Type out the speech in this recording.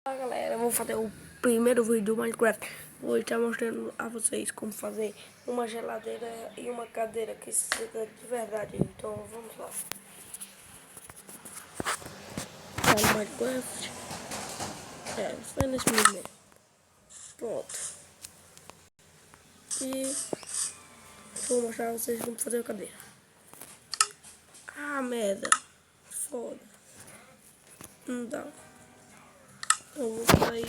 Fala galera, eu vou fazer o primeiro vídeo do Minecraft. Vou estar mostrando a vocês como fazer uma geladeira e uma cadeira que seja de verdade. Então vamos lá. Tá no Minecraft. Foi nesse momento. Pronto. E vou mostrar a vocês como fazer a cadeira. Ah, merda. Foda. Não dá. Eu vou sair.